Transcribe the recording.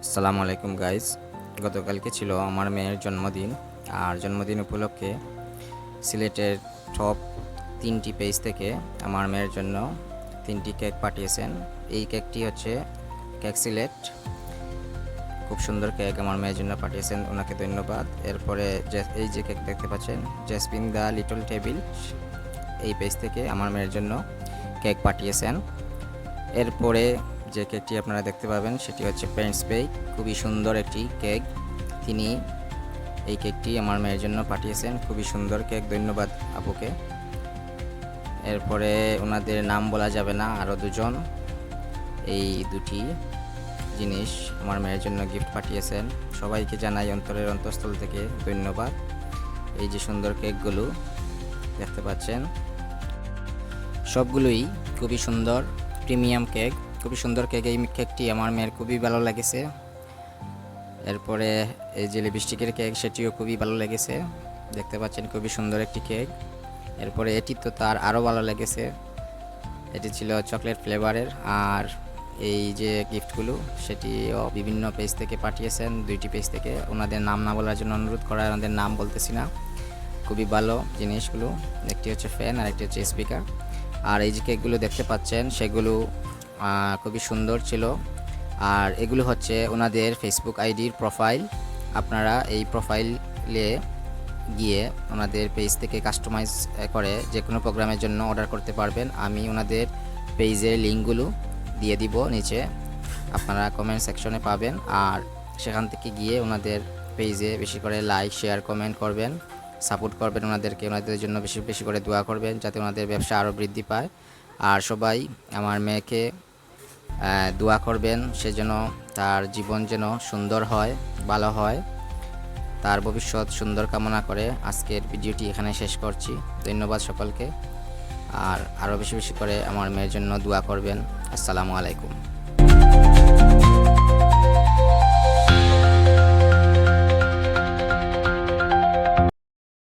আসসালামু আলাইকুম গাইস। গতকালকে ছিল আমার মেয়ের জন্মদিন। আর জন্মদিন উপলক্ষে সিলেটের টপ 3টি পেজ থেকে আমার মেয়ের জন্য 3টি কেক পাঠিয়েছেন। এই কেকটি হচ্ছে কেক সিলেট। খুব সুন্দর কেক আমার মেয়ের জন্য পাঠিয়েছেন, ওনাকে ধন্যবাদ। এরপরে এই যে কেক দেখতে পাচ্ছেন, জেসমিন দ্য লিটল টেবিল, এই পেজ থেকে আমার মেয়ের জন্য কেক পাঠিয়েছেন। এরপরে যে কেকটি আপনারা দেখতে পাবেন সেটি হচ্ছে প্রিন্স বেক, খুবই সুন্দর একটি কেক। তিনি এই কেকটি আমার মেয়ের জন্য পাঠিয়েছেন, খুবই সুন্দর কেক, ধন্যবাদ আপুকে। এরপরে ওনাদের নাম বলা যাবে না, আরও দুজন এই দুটি জিনিস আমার মেয়ের জন্য গিফট পাঠিয়েছেন। সবাইকে জানাই অন্তরের অন্তঃস্থল থেকে ধন্যবাদ। এই যে সুন্দর কেকগুলো দেখতে পাচ্ছেন, সবগুলোই খুবই সুন্দর প্রিমিয়াম কেক, খুবই সুন্দর কেক। এই কেকটি আমার মেয়ের খুবই ভালো লেগেছে। এরপরে এই যে লিপস্টিকের কেক, সেটিও খুবই ভালো লেগেছে, দেখতে পাচ্ছেন খুবই সুন্দর একটি কেক। এরপরে এটি তো তার আরও ভালো লেগেছে, এটি ছিল চকলেট ফ্লেভারের। আর এই যে গিফটগুলো সেটিও বিভিন্ন পেজ থেকে পাঠিয়েছেন, 2টি পেজ থেকে। ওনাদের নাম না বলার জন্য অনুরোধ করা, ওনাদের নাম বলতেছি না। খুবই ভালো জিনিসগুলো, একটি হচ্ছে ফ্যান আর একটি হচ্ছে স্পিকার। আর এই যে কেকগুলো দেখতে পাচ্ছেন সেগুলো খুবই সুন্দর ছিল। আর এগুলো হচ্ছে ওনাদের ফেসবুক আইডির প্রোফাইল। আপনারা এই প্রোফাইলে গিয়ে ওনাদের পেজ থেকে কাস্টমাইজ করে যে কোনো প্রোগ্রামের জন্য অর্ডার করতে পারবেন। আমি ওনাদের পেজের লিঙ্কগুলো দিয়ে দিব নিচে, আপনারা কমেন্ট সেকশনে পাবেন। আর সেখান থেকে গিয়ে ওনাদের পেজে বেশি করে লাইক, শেয়ার, কমেন্ট করবেন, সাপোর্ট করবেন ওনাদেরকে। ওনাদের জন্য বেশি বেশি করে দোয়া করবেন যাতে ওনাদের ব্যবসা আরও বৃদ্ধি পায়। আর সবাই আমার মেয়েকে দোয়া করবেন, সে যেন তার জীবন যেন সুন্দর হয়, ভালো হয়, তার ভবিষ্যৎ সুন্দর কামনা করে আজকের ভিডিওটি এখানে শেষ করছি। ধন্যবাদ সকলকে। আর আরও বেশি বেশি করে আমার মেয়ের জন্য দোয়া করবেন। আসসালামু আলাইকুম।